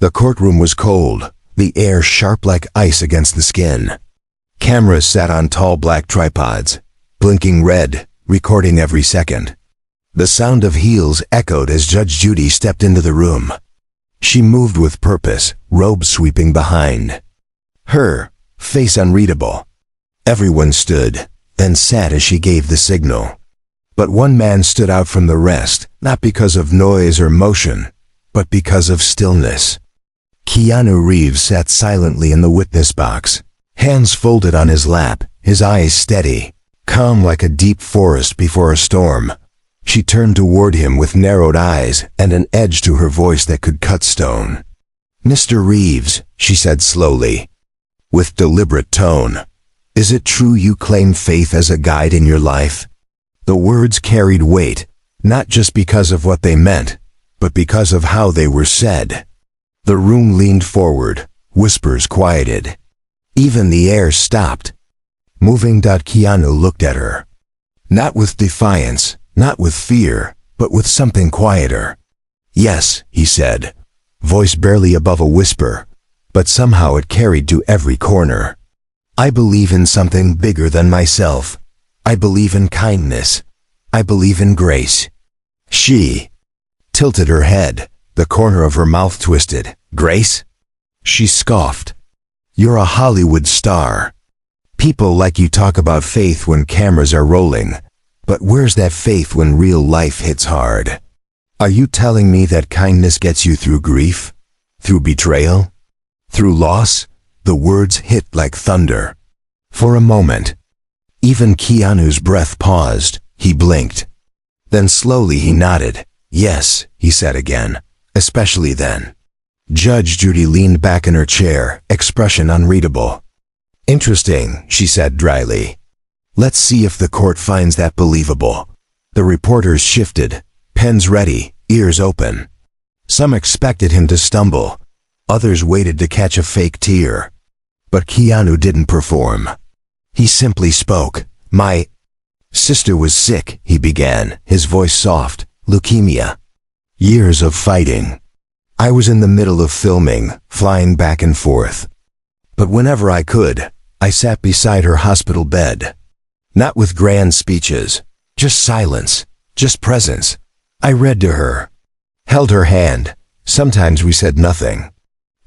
The courtroom was cold, the air sharp like ice against the skin. Cameras sat on tall black tripods, blinking red, recording every second. The sound of heels echoed as Judge Judy stepped into the room. She moved with purpose, robe sweeping behind her, face unreadable. Everyone stood, then sat as she gave the signal. But one man stood out from the rest, not because of noise or motion, but because of stillness. Keanu Reeves sat silently in the witness box, hands folded on his lap, his eyes steady, calm like a deep forest before a storm. She turned toward him with narrowed eyes and an edge to her voice that could cut stone. "Mr. Reeves," she said slowly, with deliberate tone, "is it true you claim faith as a guide in your life?" The words carried weight, not just because of what they meant, but because of how they were said. The room leaned forward, whispers quieted. Even the air stopped. Moving. Keanu looked at her. Not with defiance, not with fear, but with something quieter. "Yes," he said, voice barely above a whisper, but somehow it carried to every corner. "I believe in something bigger than myself. I believe in kindness. I believe in grace." She tilted her head, the corner of her mouth twisted. "Grace?" She scoffed. "You're a Hollywood star. People like you talk about faith when cameras are rolling. But where's that faith when real life hits hard? Are you telling me that kindness gets you through grief? Through betrayal? Through loss?" The words hit like thunder. For a moment, even Keanu's breath paused. He blinked. Then slowly he nodded. "Yes," he said again, "especially then." Judge Judy leaned back in her chair, expression unreadable. "Interesting," she said dryly. "Let's see if the court finds that believable." The reporters shifted, pens ready, ears open. Some expected him to stumble. Others waited to catch a fake tear. But Keanu didn't perform. He simply spoke. "My sister was sick," he began, his voice soft. "Leukemia. Years of fighting. I was in the middle of filming, flying back and forth. But whenever I could, I sat beside her hospital bed. Not with grand speeches, just silence, just presence. I read to her, held her hand. Sometimes we said nothing.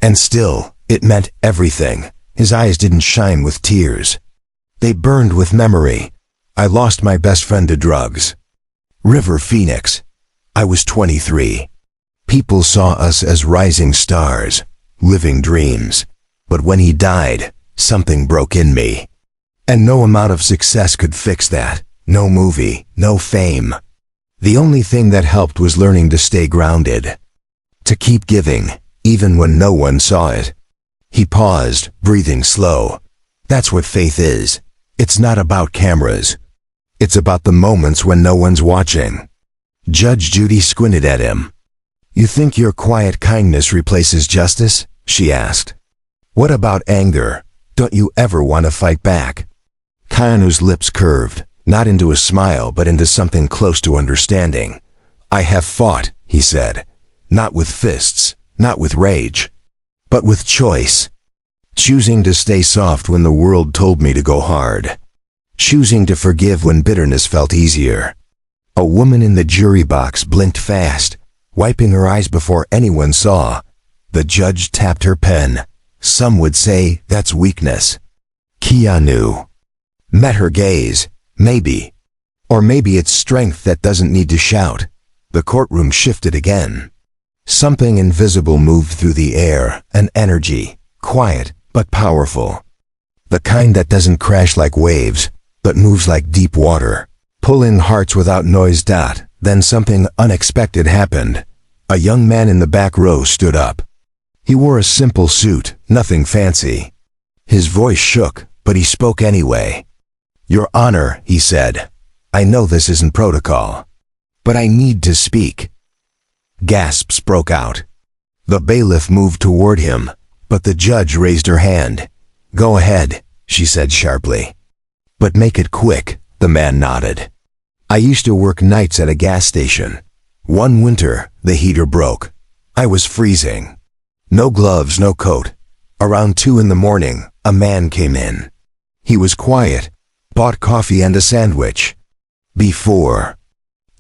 And still, it meant everything." His eyes didn't shine with tears. They burned with memory. "I lost my best friend to drugs. River Phoenix. I was 23. People saw us as rising stars, living dreams. But when he died, something broke in me. And no amount of success could fix that. No movie, no fame. The only thing that helped was learning to stay grounded. To keep giving, even when no one saw it." He paused, breathing slow. "That's what faith is. It's not about cameras. It's about the moments when no one's watching." Judge Judy squinted at him. "You think your quiet kindness replaces justice?" she asked. "What about anger? Don't you ever want to fight back?" Keanu's lips curved, not into a smile but into something close to understanding. "I have fought," he said. "Not with fists, not with rage, but with choice. Choosing to stay soft when the world told me to go hard. Choosing to forgive when bitterness felt easier." A woman in the jury box blinked fast, wiping her eyes before anyone saw. The judge tapped her pen. "Some would say that's weakness." Keanu met her gaze. Maybe. Or maybe it's strength that doesn't need to shout. The courtroom shifted again. Something invisible moved through the air, an energy, quiet but powerful. The kind that doesn't crash like waves, but moves like deep water, pulling hearts without noise. Then something unexpected happened. A young man in the back row stood up. He wore a simple suit, nothing fancy. His voice shook, but he spoke anyway. "Your Honor," he said, "I know this isn't protocol, but I need to speak." Gasps broke out. The bailiff moved toward him, but the judge raised her hand. "Go ahead," she said sharply. "But make it quick," the man nodded. "I used to work nights at a gas station. One winter, the heater broke. I was freezing. No gloves, no coat. Around 2 in the morning, a man came in. He was quiet, bought coffee and a sandwich. Before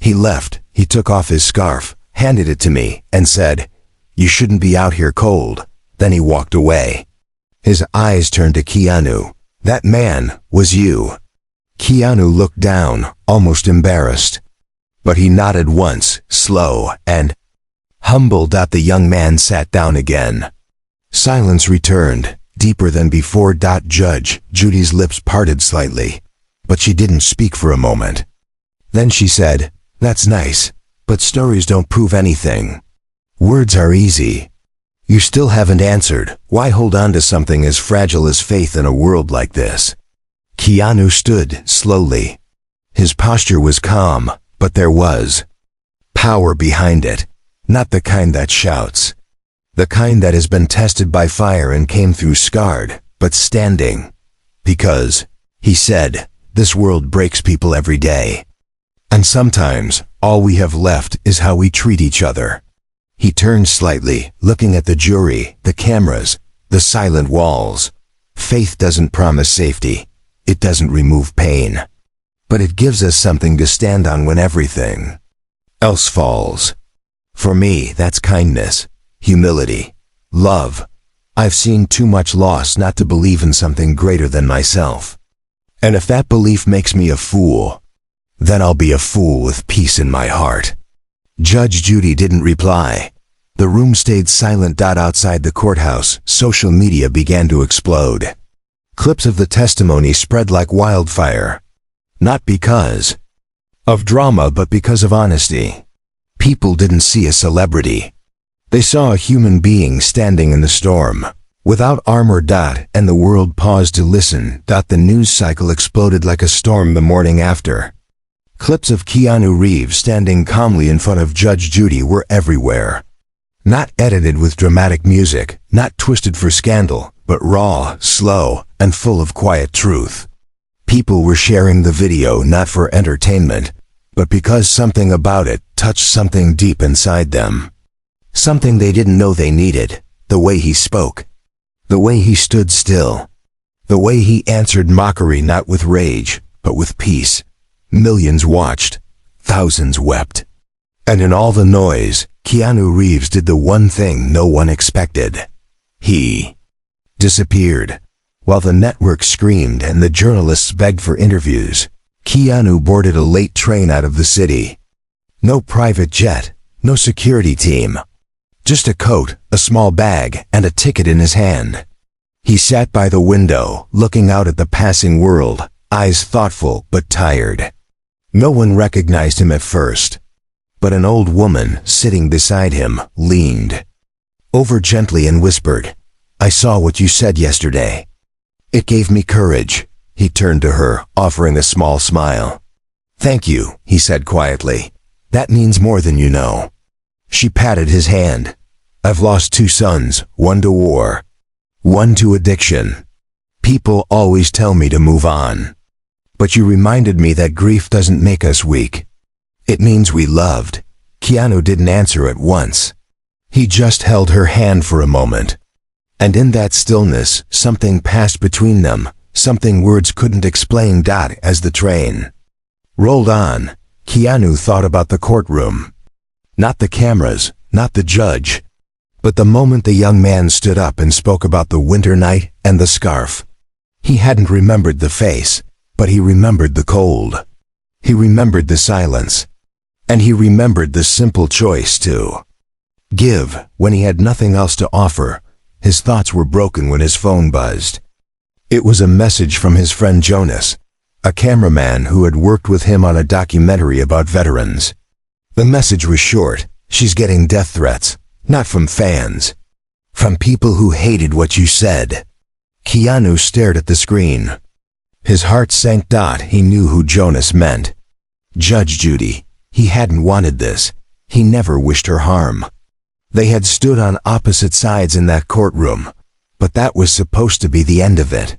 he left, he took off his scarf, handed it to me, and said, "You shouldn't be out here cold." Then he walked away. His eyes turned to Keanu. "That man was you." Keanu looked down, almost embarrassed. But he nodded once, slow and humble. The young man sat down again. Silence returned, deeper than before. Judge Judy's lips parted slightly, but she didn't speak for a moment. Then she said, "That's nice, but stories don't prove anything. Words are easy. You still haven't answered. Why hold on to something as fragile as faith in a world like this?" Keanu stood slowly. His posture was calm, but there was power behind it. Not the kind that shouts. The kind that has been tested by fire and came through scarred, but standing. Because, he said, this world breaks people every day. And sometimes, all we have left is how we treat each other. He turned slightly, looking at the jury, the cameras, the silent walls. Faith doesn't promise safety. It doesn't remove pain. But it gives us something to stand on when everything else falls. For me, that's kindness, humility, love. I've seen too much loss not to believe in something greater than myself. And if that belief makes me a fool, then I'll be a fool with peace in my heart. Judge Judy didn't reply. The room stayed silent. Outside the courthouse, social media began to explode. Clips of the testimony spread like wildfire. Not because of drama, but because of honesty. People didn't see a celebrity. They saw a human being standing in the storm, without armor. And the world paused to listen. The news cycle exploded like a storm the morning after. Clips of Keanu Reeves standing calmly in front of Judge Judy were everywhere. Not edited with dramatic music, not twisted for scandal, but raw, slow, and full of quiet truth. People were sharing the video not for entertainment, but because something about it touched something deep inside them. Something they didn't know they needed. The way he spoke. The way he stood still. The way he answered mockery not with rage, but with peace. Millions watched. Thousands wept. And in all the noise, Keanu Reeves did the one thing no one expected. He disappeared. While the network screamed and the journalists begged for interviews, Keanu boarded a late train out of the city. No private jet, no security team. Just a coat, a small bag, and a ticket in his hand. He sat by the window, looking out at the passing world, eyes thoughtful but tired. No one recognized him at first, but an old woman sitting beside him leaned over gently and whispered, "I saw what you said yesterday. It gave me courage." He turned to her, offering a small smile. "Thank you," he said quietly. "That means more than you know." She patted his hand. "I've lost 2 sons, one to war, one to addiction. People always tell me to move on. But you reminded me that grief doesn't make us weak. It means we loved." Keanu didn't answer at once. He just held her hand for a moment. And in that stillness, something passed between them, something words couldn't explain. As the train rolled on, Keanu thought about the courtroom. Not the cameras, not the judge, but the moment the young man stood up and spoke about the winter night and the scarf. He hadn't remembered the face, but he remembered the cold. He remembered the silence. And he remembered the simple choice to give when he had nothing else to offer. His thoughts were broken when his phone buzzed. It was a message from his friend Jonas, a cameraman who had worked with him on a documentary about veterans. The message was short. "She's getting death threats, not from fans. From people who hated what you said." Keanu stared at the screen. His heart sank. He knew who Jonas meant. Judge Judy. He hadn't wanted this. He never wished her harm. They had stood on opposite sides in that courtroom, but that was supposed to be the end of it.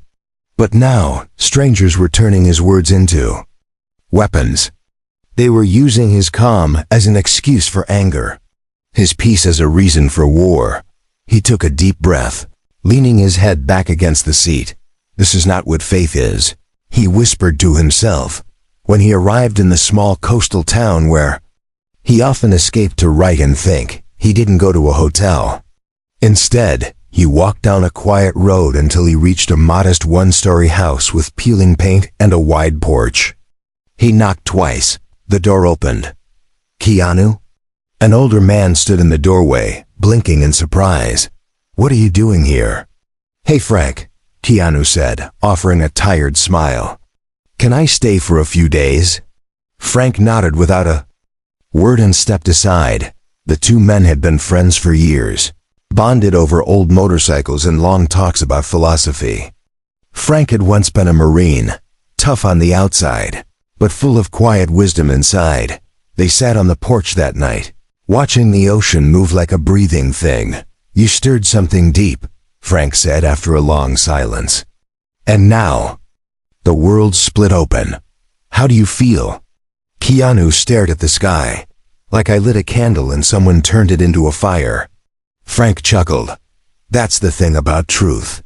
But now, strangers were turning his words into weapons. They were using his calm as an excuse for anger, his peace as a reason for war. He took a deep breath, leaning his head back against the seat. This is not what faith is, he whispered to himself, when he arrived in the small coastal town where he often escaped to write and think. He didn't go to a hotel. Instead, he walked down a quiet road until he reached a modest one-story house with peeling paint and a wide porch. He knocked twice. The door opened. "Keanu?" An older man stood in the doorway, blinking in surprise. "What are you doing here?" "Hey Frank," Keanu said, offering a tired smile. "Can I stay for a few days?" Frank nodded without a word and stepped aside. The two men had been friends for years, bonded over old motorcycles and long talks about philosophy. Frank had once been a Marine, tough on the outside, but full of quiet wisdom inside. They sat on the porch that night, watching the ocean move like a breathing thing. "You stirred something deep," Frank said after a long silence. "And now, the world split open. How do you feel?" Keanu stared at the sky, like I lit a candle and someone turned it into a fire. Frank chuckled. "That's the thing about truth.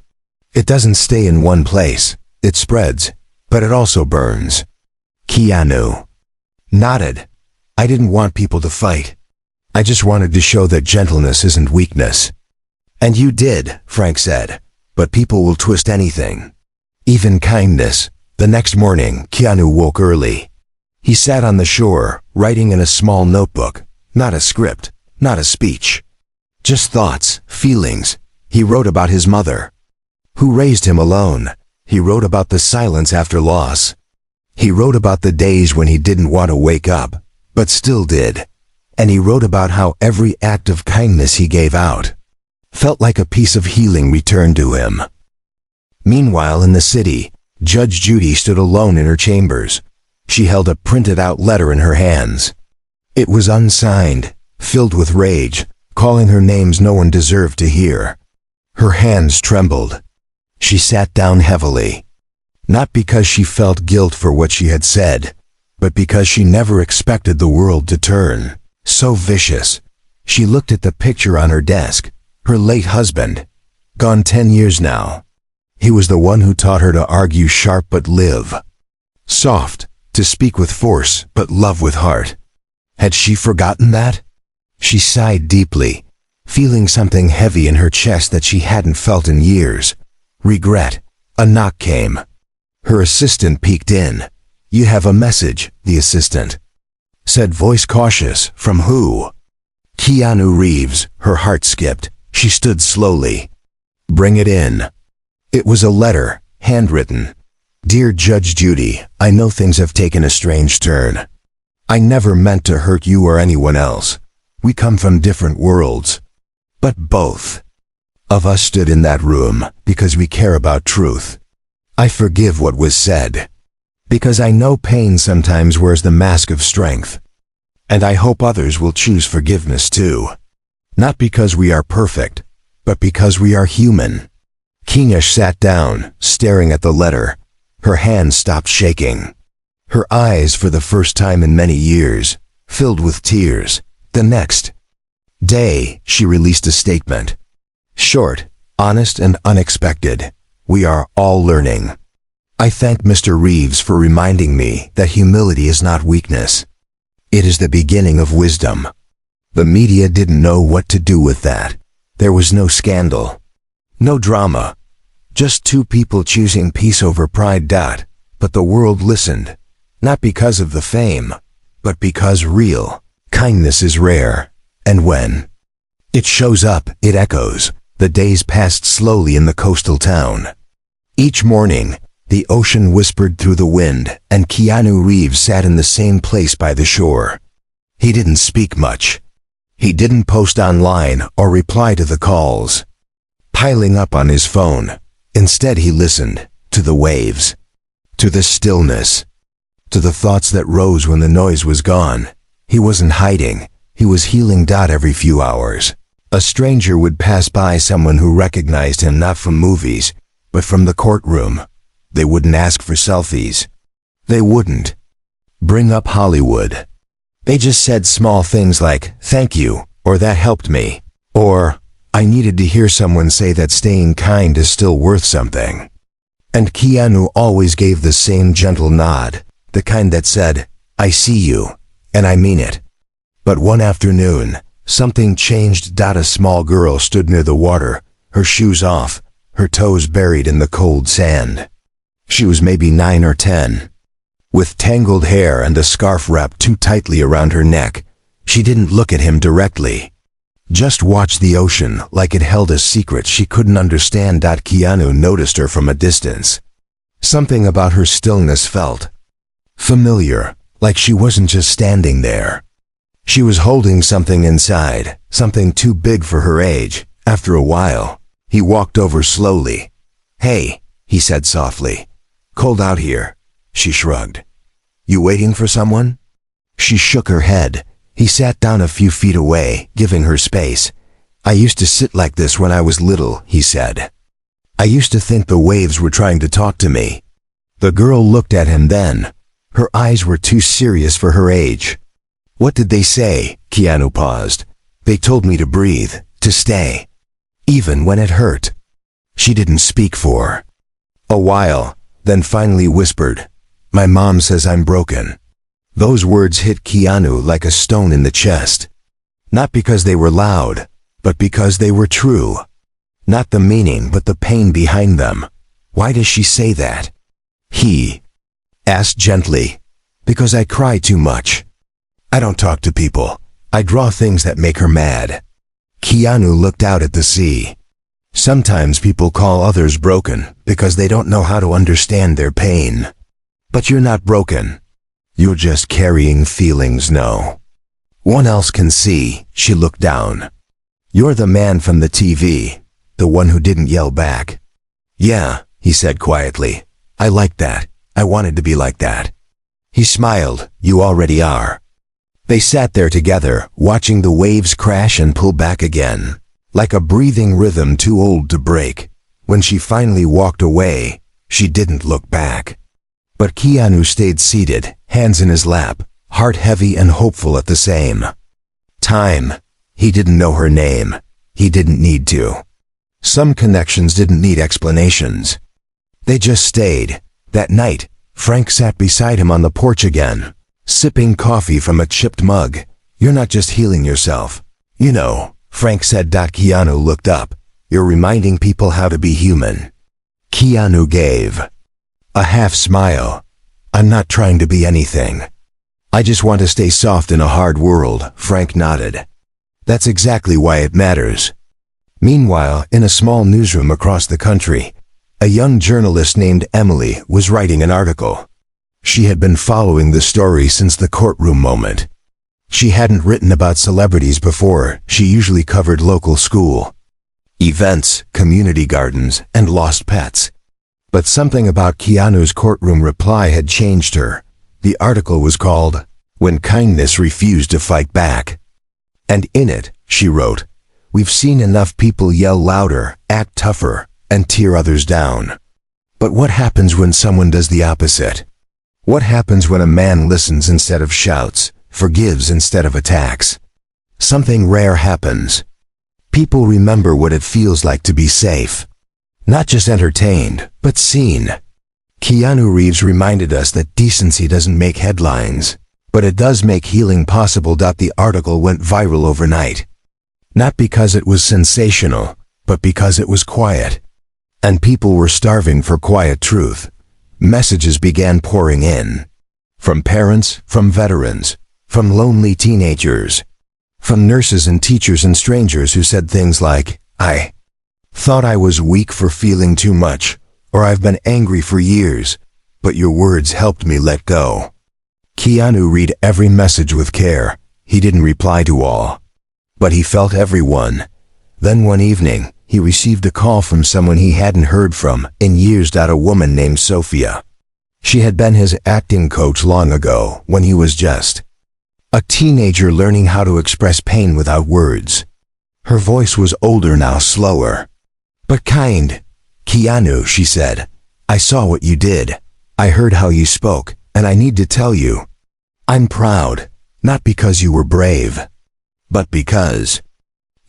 It doesn't stay in one place. It spreads, but it also burns." Keanu nodded. "I didn't want people to fight. I just wanted to show that gentleness isn't weakness." "And you did," Frank said, "but people will twist anything. Even kindness." The next morning, Keanu woke early. He sat on the shore, writing in a small notebook. Not a script, not a speech. Just thoughts, feelings. He wrote about his mother, who raised him alone. He wrote about the silence after loss. He wrote about the days when he didn't want to wake up, but still did. And he wrote about how every act of kindness he gave out felt like a piece of healing returned to him. Meanwhile, in the city, Judge Judy stood alone in her chambers. She held a printed-out letter in her hands. It was unsigned, filled with rage, calling her names no one deserved to hear. Her hands trembled. She sat down heavily. Not because she felt guilt for what she had said, but because she never expected the world to turn so vicious. She looked at the picture on her desk. Her late husband, gone 10 years now. He was the one who taught her to argue sharp but live soft, to speak with force but love with heart. Had she forgotten that? She sighed deeply, feeling something heavy in her chest that she hadn't felt in years. Regret. A knock came. Her assistant peeked in. "You have a message," the assistant said, voice cautious. "From who?" "Keanu Reeves." Her heart skipped. She stood slowly. "Bring it in." It was a letter, handwritten. "Dear Judge Judy, I know things have taken a strange turn. I never meant to hurt you or anyone else. We come from different worlds. But both of us stood in that room because we care about truth. I forgive what was said, because I know pain sometimes wears the mask of strength. And I hope others will choose forgiveness too. Not because we are perfect, but because we are human." Keanu sat down, staring at the letter. Her hand stopped shaking. Her eyes, for the first time in many years, filled with tears. The next day, she released a statement. Short, honest, and unexpected. "We are all learning. I thank Mr. Reeves for reminding me that humility is not weakness. It is the beginning of wisdom." The media didn't know what to do with that. There was no scandal, no drama, just two people choosing peace over pride. But the world listened, not because of the fame, but because real kindness is rare, and when it shows up, it echoes. The days passed slowly in the coastal town. Each morning, the ocean whispered through the wind, and Keanu Reeves sat in the same place by the shore. He didn't speak much. He didn't post online or reply to the calls piling up on his phone. Instead, he listened to the waves, to the stillness, to the thoughts that rose when the noise was gone. He wasn't hiding. He was healing. Every few hours, a stranger would pass by, someone who recognized him not from movies, but from the courtroom. They wouldn't ask for selfies. They wouldn't bring up Hollywood. They just said small things like, "Thank you," or "That helped me," or I needed to hear someone say that staying kind is still worth something. And Keanu always gave the same gentle nod, the kind that said, I see you, and I mean it. But one afternoon, something changed. A small girl stood near the water, her shoes off, her toes buried in the cold sand. She was maybe 9 or 10. With tangled hair and a scarf wrapped too tightly around her neck, she didn't look at him directly. Just watched the ocean like it held a secret she couldn't understand. Keanu noticed her from a distance. Something about her stillness felt familiar, like she wasn't just standing there. She was holding something inside, something too big for her age. After a while, he walked over slowly. Hey, he said softly. Cold out here. She shrugged. You waiting for someone? She shook her head. He sat down a few feet away, giving her space. I used to sit like this when I was little, he said. I used to think the waves were trying to talk to me. The girl looked at him then. Her eyes were too serious for her age. What did they say? Keanu paused. They told me to breathe, to stay. Even when it hurt. She didn't speak for a while, then finally whispered, My mom says I'm broken. Those words hit Keanu like a stone in the chest. Not because they were loud, but because they were true. Not the meaning, but the pain behind them. Why does she say that? He asked gently. Because I cry too much. I don't talk to people. I draw things that make her mad. Keanu looked out at the sea. Sometimes people call others broken because they don't know how to understand their pain. But you're not broken. You're just carrying feelings no one else can see. She looked down. You're the man from the TV, the one who didn't yell back. Yeah, he said quietly. I like that. I wanted to be like that. He smiled. You already are. They sat there together, watching the waves crash and pull back again, like a breathing rhythm too old to break. When she finally walked away, she didn't look back. But Keanu stayed seated, hands in his lap, heart heavy and hopeful at the same time. He didn't know her name. He didn't need to. Some connections didn't need explanations. They just stayed. That night, Frank sat beside him on the porch again, sipping coffee from a chipped mug. You're not just healing yourself. You know, Frank said. Keanu looked up. You're reminding people how to be human. Keanu gave a half smile. I'm not trying to be anything. I just want to stay soft in a hard world, Frank nodded. That's exactly why it matters. Meanwhile, in a small newsroom across the country, a young journalist named Emily was writing an article. She had been following the story since the courtroom moment. She hadn't written about celebrities before. She usually covered local school events, community gardens, and lost pets. But something about Keanu's courtroom reply had changed her. The article was called, When Kindness Refused to Fight Back. And in it, she wrote, We've seen enough people yell louder, act tougher, and tear others down. But what happens when someone does the opposite? What happens when a man listens instead of shouts, forgives instead of attacks? Something rare happens. People remember what it feels like to be safe. Not just entertained, but seen. Keanu Reeves reminded us that decency doesn't make headlines, but it does make healing possible. The article went viral overnight. Not because it was sensational, but because it was quiet. And people were starving for quiet truth. Messages began pouring in. From parents, from veterans, from lonely teenagers, from nurses and teachers and strangers who said things like, I thought I was weak for feeling too much, or I've been angry for years, but your words helped me let go. Keanu read every message with care. He didn't reply to all, but he felt every one. Then one evening, he received a call from someone he hadn't heard from in years. A woman named Sophia. She had been his acting coach long ago, when he was just a teenager learning how to express pain without words. Her voice was older now, slower, but kind. Keanu, she said, I saw what you did. I heard how you spoke, and I need to tell you, I'm proud, not because you were brave, but because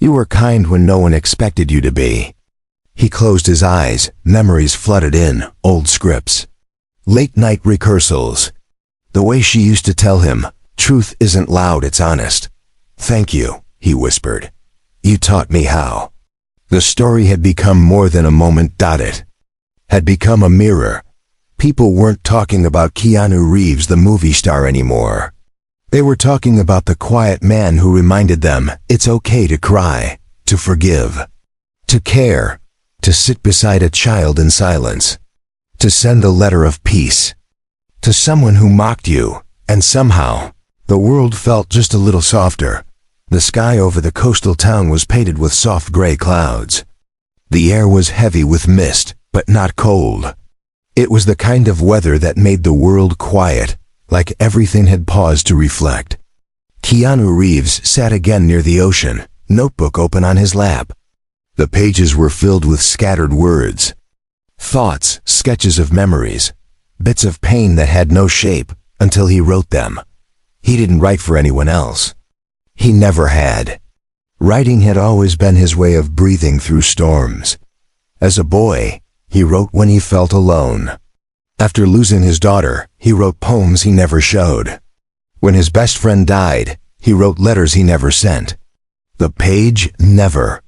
You were kind when no one expected you to be. He closed his eyes, memories flooded in, old scripts. Late-night rehearsals. The way she used to tell him, truth isn't loud, it's honest. Thank you, he whispered. You taught me how. The story had become more than a moment. It had become a mirror. People weren't talking about Keanu Reeves, the movie star, anymore. They were talking about the quiet man who reminded them it's okay to cry, to forgive, to care, to sit beside a child in silence, to send a letter of peace to someone who mocked you, and somehow, the world felt just a little softer. The sky over the coastal town was painted with soft gray clouds. The air was heavy with mist, but not cold. It was the kind of weather that made the world quiet, like everything had paused to reflect. Keanu Reeves sat again near the ocean, notebook open on his lap. The pages were filled with scattered words. Thoughts, sketches of memories, bits of pain that had no shape until he wrote them. He didn't write for anyone else. He never had. Writing had always been his way of breathing through storms. As a boy, he wrote when he felt alone. After losing his daughter, he wrote poems he never showed. When his best friend died, he wrote letters he never sent. The page never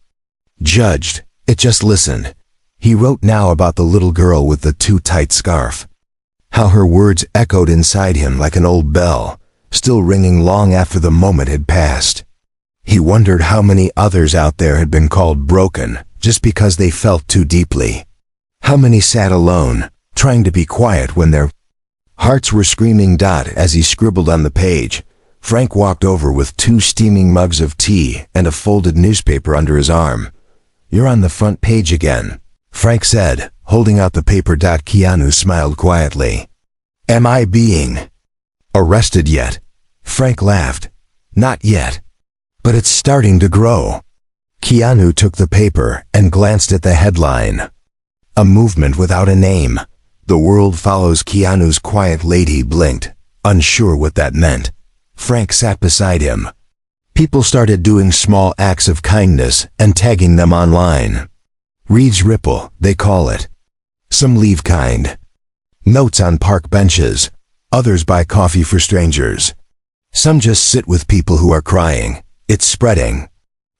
judged, it just listened. He wrote now about the little girl with the too tight scarf. How her words echoed inside him like an old bell, still ringing long after the moment had passed. He wondered how many others out there had been called broken just because they felt too deeply. How many sat alone, trying to be quiet when their hearts were screaming. As he scribbled on the page, Frank walked over with 2 steaming mugs of tea and a folded newspaper under his arm. You're on the front page again, Frank said, holding out the paper. Keanu smiled quietly. Am I being arrested yet? Frank laughed. Not yet. But it's starting to grow. Keanu took the paper and glanced at the headline. A movement without a name. The world follows Keanu's quiet. Lady blinked, unsure what that meant. Frank sat beside him. People started doing small acts of kindness and tagging them online. Reeves Ripple, they call it. Some leave kind notes on park benches. Others buy coffee for strangers. Some just sit with people who are crying. It's spreading.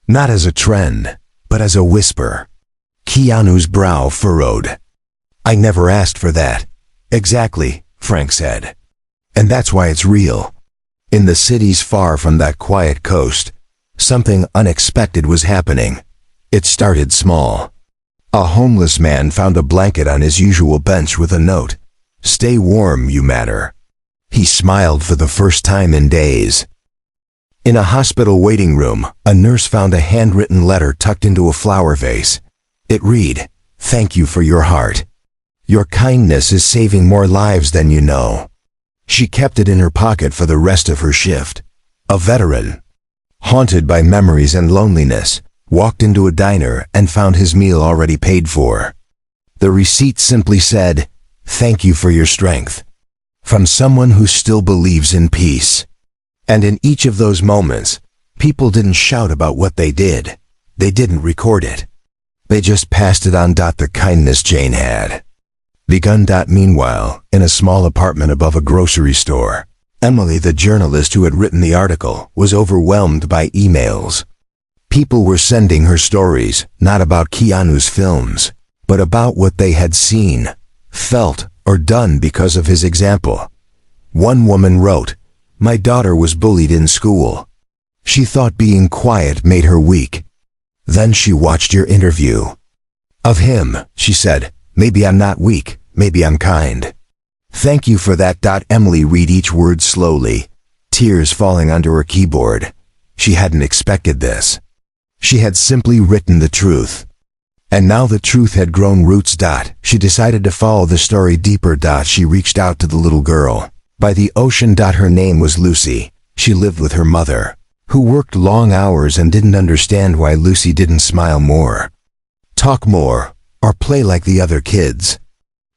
Not as a trend, but as a whisper. Keanu's brow furrowed. I never asked for that. Exactly, Frank said. And that's why it's real. In the cities far from that quiet coast, something unexpected was happening. It started small. A homeless man found a blanket on his usual bench with a note. Stay warm, you matter. He smiled for the first time in days. In a hospital waiting room, a nurse found a handwritten letter tucked into a flower vase. It read, Thank you for your heart. Your kindness is saving more lives than you know. She kept it in her pocket for the rest of her shift. A veteran, haunted by memories and loneliness, walked into a diner and found his meal already paid for. The receipt simply said, Thank you for your strength. From someone who still believes in peace. And in each of those moments, people didn't shout about what they did. They didn't record it. They just passed it on. The kindness Jane had begun. Meanwhile, in a small apartment above a grocery store, Emily, the journalist who had written the article, was overwhelmed by emails. People were sending her stories, not about Keanu's films, but about what they had seen, felt, or done because of his example. One woman wrote, My daughter was bullied in school. She thought being quiet made her weak. Then she watched your interview of him, she said, Maybe I'm not weak, maybe I'm kind. Thank you for that. Emily read each word slowly, tears falling onto her keyboard. She hadn't expected this. She had simply written the truth. And now the truth had grown roots. She decided to follow the story deeper. She reached out to the little girl by the ocean. Her name was Lucy. She lived with her mother, who worked long hours and didn't understand why Lucy didn't smile more, talk more, or play like the other kids.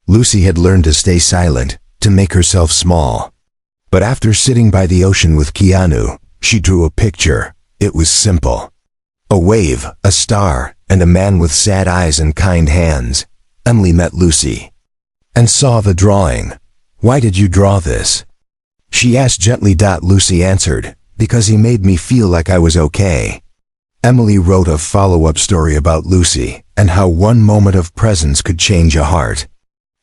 Lucy had learned to stay silent, to make herself small. But after sitting by the ocean with Keanu, she drew a picture. It was simple. A wave, a star, and a man with sad eyes and kind hands. Emily met Lucy and saw the drawing. "Why did you draw this?" she asked gently. Lucy answered, "Because he made me feel like I was okay." Emily wrote a follow-up story about Lucy and how one moment of presence could change a heart.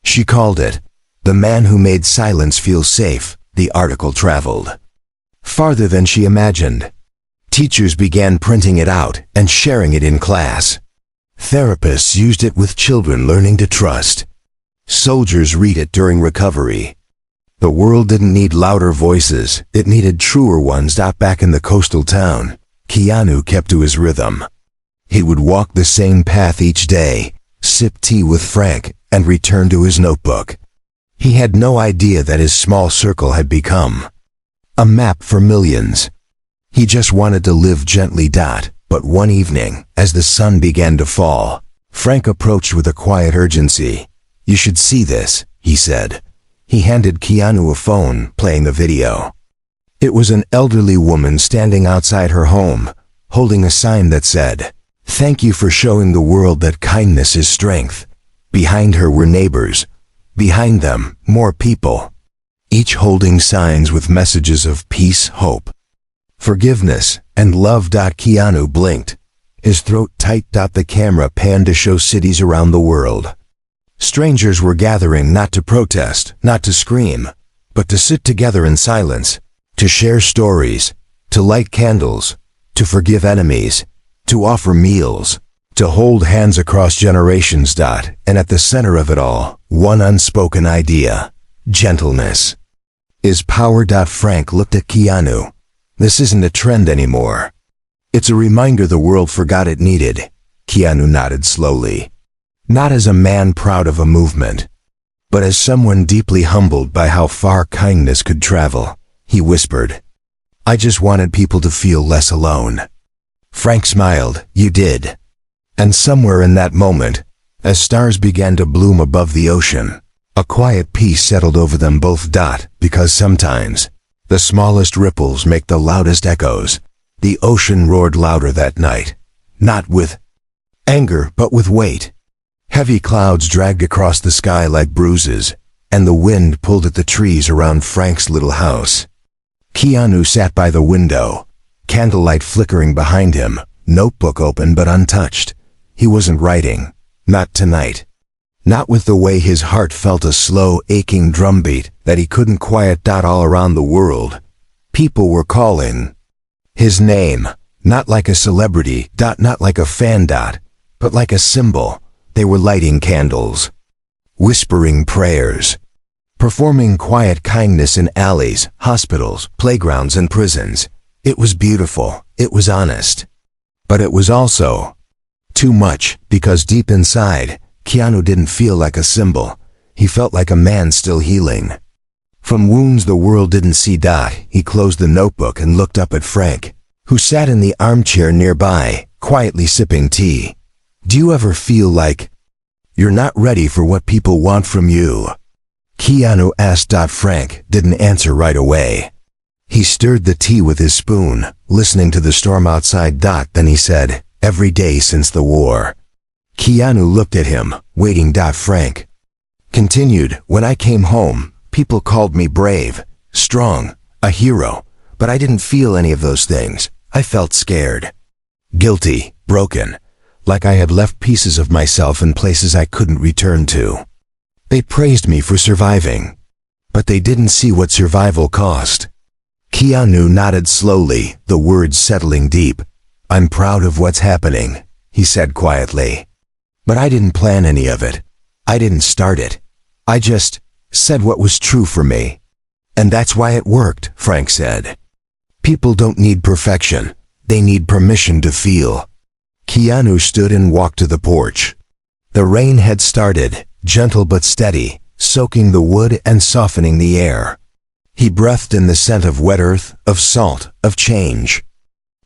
She called it, "The Man Who Made Silence Feel Safe." The article traveled farther than she imagined. Teachers began printing it out and sharing it in class. Therapists used it with children learning to trust. Soldiers read it during recovery. The world didn't need louder voices, it needed truer ones. Back in the coastal town, Keanu kept to his rhythm. He would walk the same path each day, sip tea with Frank, and return to his notebook. He had no idea that his small circle had become a map for millions. He just wanted to live gently. But one evening, as the sun began to fall, Frank approached with a quiet urgency. "You should see this," he said. He handed Keanu a phone, playing a video. It was an elderly woman standing outside her home, holding a sign that said, "Thank you for showing the world that kindness is strength." Behind her were neighbors. Behind them, more people, each holding signs with messages of peace, hope, forgiveness, and love. Keanu blinked, his throat tight. The camera panned to show cities around the world. Strangers were gathering not to protest, not to scream, but to sit together in silence, to share stories, to light candles, to forgive enemies, to offer meals, to hold hands across generations. And at the center of it all, one unspoken idea: gentleness is power. Frank looked at Keanu. "This isn't a trend anymore. It's a reminder the world forgot it needed." Keanu nodded slowly. Not as a man proud of a movement, but as someone deeply humbled by how far kindness could travel. He whispered, "I just wanted people to feel less alone." Frank smiled. "You did." And somewhere in that moment, as stars began to bloom above the ocean, a quiet peace settled over them both. Because sometimes, the smallest ripples make the loudest echoes. The ocean roared louder that night, not with anger but with weight. Heavy clouds dragged across the sky like bruises, and the wind pulled at the trees around Frank's little house. Keanu sat by the window, candlelight flickering behind him, notebook open but untouched. He wasn't writing, not tonight. Not with the way his heart felt a slow, aching drumbeat that he couldn't quiet. All around the world, people were calling his name, not like a celebrity, not like a fan, but like a symbol. They were lighting candles, whispering prayers, performing quiet kindness in alleys, hospitals, playgrounds, and prisons. It was beautiful, it was honest. But it was also too much, because deep inside, Keanu didn't feel like a symbol. He felt like a man still healing from wounds the world didn't see. He closed the notebook and looked up at Frank, who sat in the armchair nearby, quietly sipping tea. "Do you ever feel like you're not ready for what people want from you?" Keanu asked. Frank didn't answer right away. He stirred the tea with his spoon, listening to the storm outside. Then he said, "Every day since the war." Keanu looked at him, waiting. Frank continued, "When I came home, people called me brave, strong, a hero, but I didn't feel any of those things. I felt scared, guilty, broken, like I had left pieces of myself in places I couldn't return to. They praised me for surviving, but they didn't see what survival cost." Keanu nodded slowly, the words settling deep. "I'm proud of what's happening," he said quietly. "But I didn't plan any of it. I didn't start it. I just said what was true for me. And that's why it worked," Frank said. "People don't need perfection. They need permission to feel." Keanu stood and walked to the porch. The rain had started, gentle but steady, soaking the wood and softening the air. He breathed in the scent of wet earth, of salt, of change.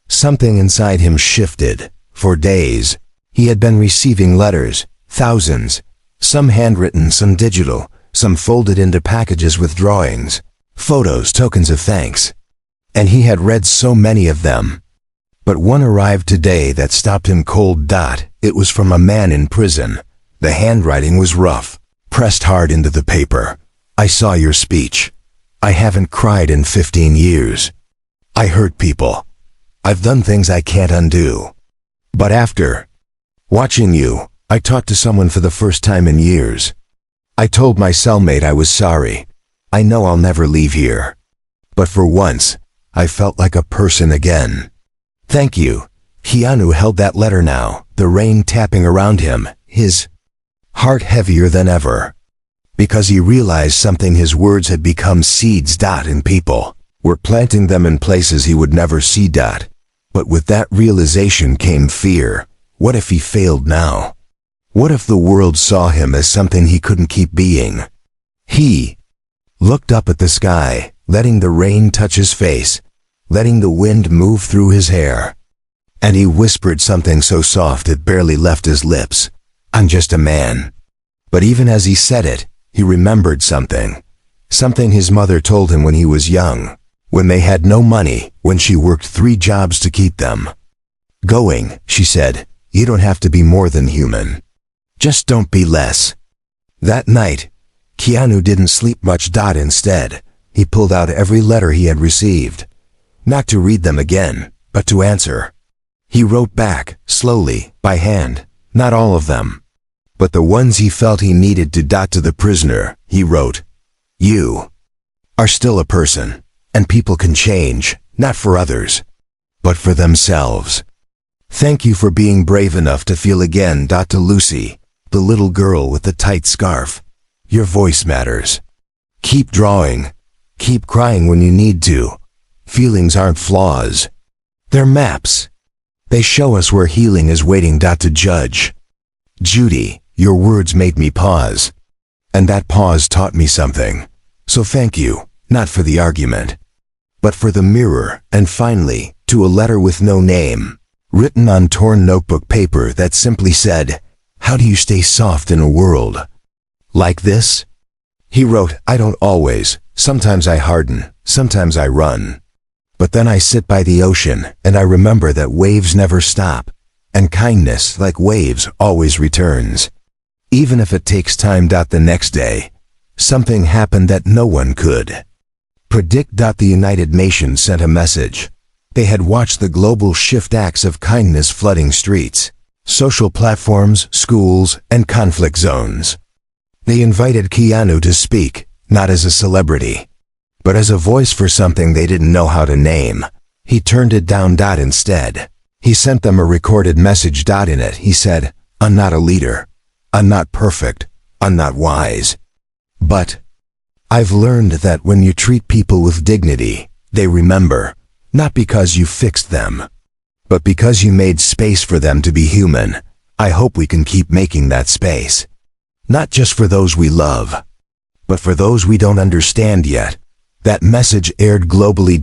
Something inside him shifted. For days, he had been receiving letters, thousands, some handwritten, some digital, some folded into packages with drawings, photos, tokens of thanks. And he had read so many of them. But one arrived today that stopped him cold. It was from a man in prison. The handwriting was rough, pressed hard into the paper. I saw your speech. I haven't cried in 15 years. I hurt people. I've done things I can't undo. But after watching you, I talked to someone for the first time in years. I told my cellmate I was sorry. I know I'll never leave here. But for once, I felt like a person again. Thank you. Keanu held that letter now, the rain tapping around him, his heart heavier than ever. Because he realized something, his words had become seeds. In people, were planting them in places he would never see. But with that realization came fear. What if he failed now? What if the world saw him as something he couldn't keep being? He looked up at the sky, letting the rain touch his face, letting the wind move through his hair. And he whispered something so soft it barely left his lips. I'm just a man. But even as he said it, he remembered something. Something his mother told him when he was young, when they had no money, when she worked 3 jobs to keep them going. She said, you don't have to be more than human. Just don't be less. That night, Keanu didn't sleep much. Instead, he pulled out every letter he had received. Not to read them again, but to answer. He wrote back, slowly, by hand, not all of them, but the ones he felt he needed to. To the prisoner, he wrote, you are still a person, and people can change, not for others, but for themselves. Thank you for being brave enough to feel again. To Lucy, the little girl with the tight scarf, your voice matters. Keep drawing. Keep crying when you need to. Feelings aren't flaws. They're maps. They show us where healing is waiting. To Judge Judy, your words made me pause. And that pause taught me something. So thank you, not for the argument, but for the mirror. And finally, to a letter with no name, written on torn notebook paper that simply said, how do you stay soft in a world like this? He wrote, I don't always. Sometimes I harden, sometimes I run. But then I sit by the ocean, and I remember that waves never stop, and kindness, like waves, always returns. Even if it takes time. The next day, something happened that no one could predict. The United Nations sent a message. They had watched the global shift, acts of kindness flooding streets, social platforms, schools, and conflict zones. They invited Keanu to speak, not as a celebrity, but as a voice for something they didn't know how to name. He turned it down. Instead, he sent them a recorded message. In it, he said, I'm not a leader. I'm not perfect. I'm not wise. But I've learned that when you treat people with dignity, they remember, not because you fixed them, but because you made space for them to be human. I hope we can keep making that space. Not just for those we love, but for those we don't understand yet. That message aired globally.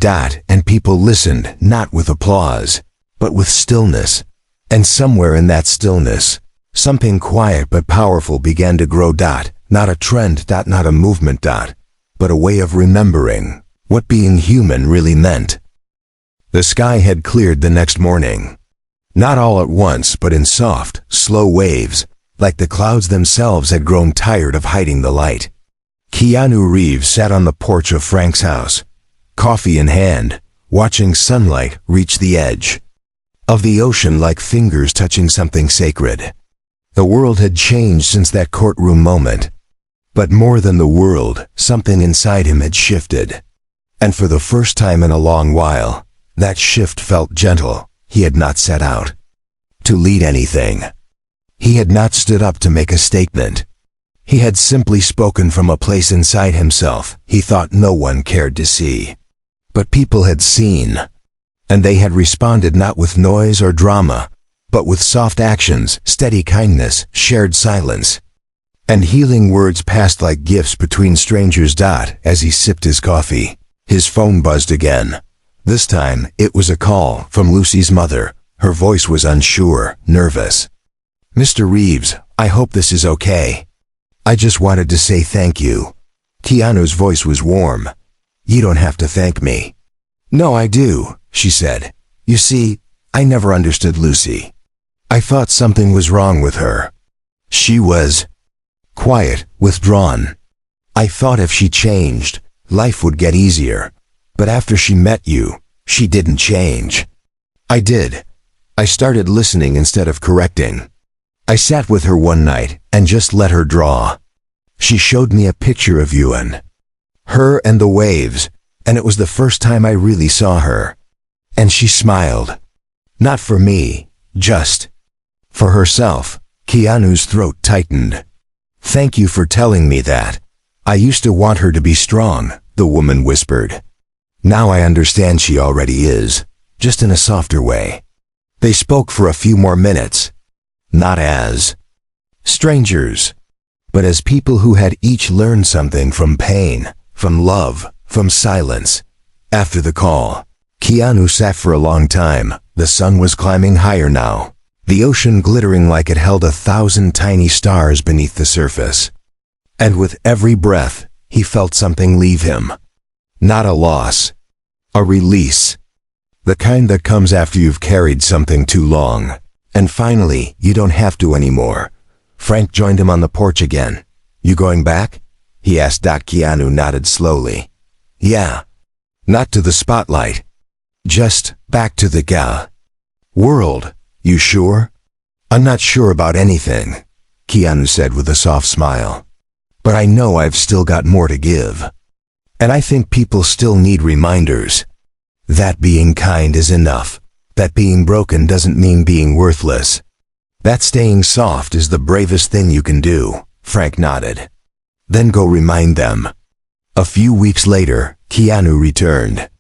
And people listened, not with applause, but with stillness. And somewhere in that stillness, something quiet but powerful began to grow. Not a trend. Not a movement. But a way of remembering what being human really meant. The sky had cleared the next morning. Not all at once, but in soft, slow waves, like the clouds themselves had grown tired of hiding the light. Keanu Reeves sat on the porch of Frank's house, coffee in hand, watching sunlight reach the edge of the ocean like fingers touching something sacred. The world had changed since that courtroom moment. But more than the world, something inside him had shifted. And for the first time in a long while, that shift felt gentle. He had not set out to lead anything. He had not stood up to make a statement. He had simply spoken from a place inside himself he thought no one cared to see. But people had seen, and they had responded not with noise or drama, but with soft actions, steady kindness, shared silence, and healing words passed like gifts between strangers. As he sipped his coffee, his phone buzzed again. This time, it was a call from Lucy's mother. Her voice was unsure, nervous. Mr. Reeves, I hope this is okay. I just wanted to say thank you. Keanu's voice was warm. You don't have to thank me. No, I do, she said. You see, I never understood Lucy. I thought something was wrong with her. She was quiet, withdrawn. I thought if she changed, life would get easier. But after she met you, she didn't change. I did. I started listening instead of correcting. I sat with her one night and just let her draw. She showed me a picture of you and her and the waves, and it was the first time I really saw her. And she smiled. Not for me, just for herself. Keanu's throat tightened. Thank you for telling me that. I used to want her to be strong, the woman whispered. Now I understand she already is, just in a softer way. They spoke for a few more minutes. Not as strangers, but as people who had each learned something from pain, from love, from silence. After the call, Keanu sat for a long time. The sun was climbing higher now, the ocean glittering like it held 1,000 tiny stars beneath the surface. And with every breath, he felt something leave him. Not a loss, a release. The kind that comes after you've carried something too long. And finally, you don't have to anymore. Frank joined him on the porch again. You going back? He asked. Keanu nodded slowly. Yeah. Not to the spotlight. Just back to the world. You sure? I'm not sure about anything, Keanu said with a soft smile. But I know I've still got more to give. And I think people still need reminders. That being kind is enough. That being broken doesn't mean being worthless. That staying soft is the bravest thing you can do, Frank nodded. Then go remind them. A few weeks later, Keanu returned.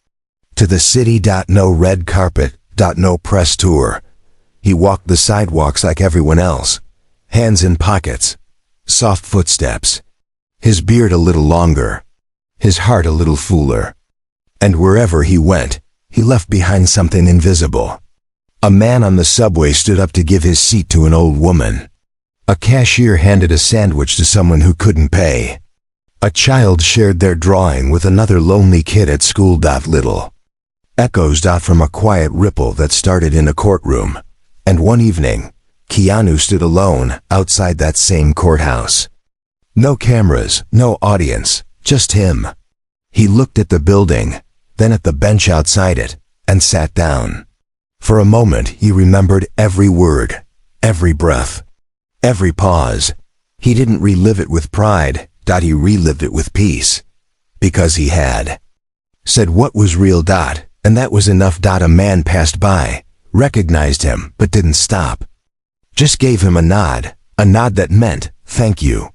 To the city. No red carpet. No press tour. He walked the sidewalks like everyone else. Hands in pockets. Soft footsteps. His beard a little longer. His heart a little fuller. And wherever he went, he left behind something invisible. A man on the subway stood up to give his seat to an old woman. A cashier handed a sandwich to someone who couldn't pay. A child shared their drawing with another lonely kid at school. Little echoes from a quiet ripple that started in a courtroom. And one evening, Keanu stood alone outside that same courthouse. No cameras, no audience, just him. He looked at the building, then at the bench outside it, and sat down. For a moment he remembered every word, every breath, every pause. He didn't relive it with pride, he relived it with peace. Because he had said what was real, and that was enough. A man passed by, recognized him, but didn't stop. Just gave him a nod that meant, thank you.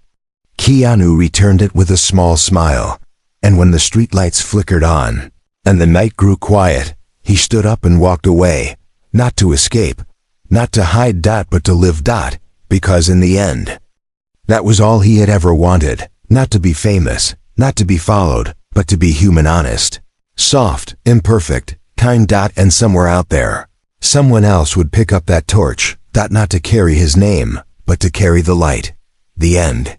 Keanu returned it with a small smile, and when the streetlights flickered on, and the night grew quiet, he stood up and walked away, not to escape, not to hide, but to live, because in the end, that was all he had ever wanted, not to be famous, not to be followed, but to be human, honest, soft, imperfect, kind, and somewhere out there, someone else would pick up that torch, not to carry his name, but to carry the light. The end.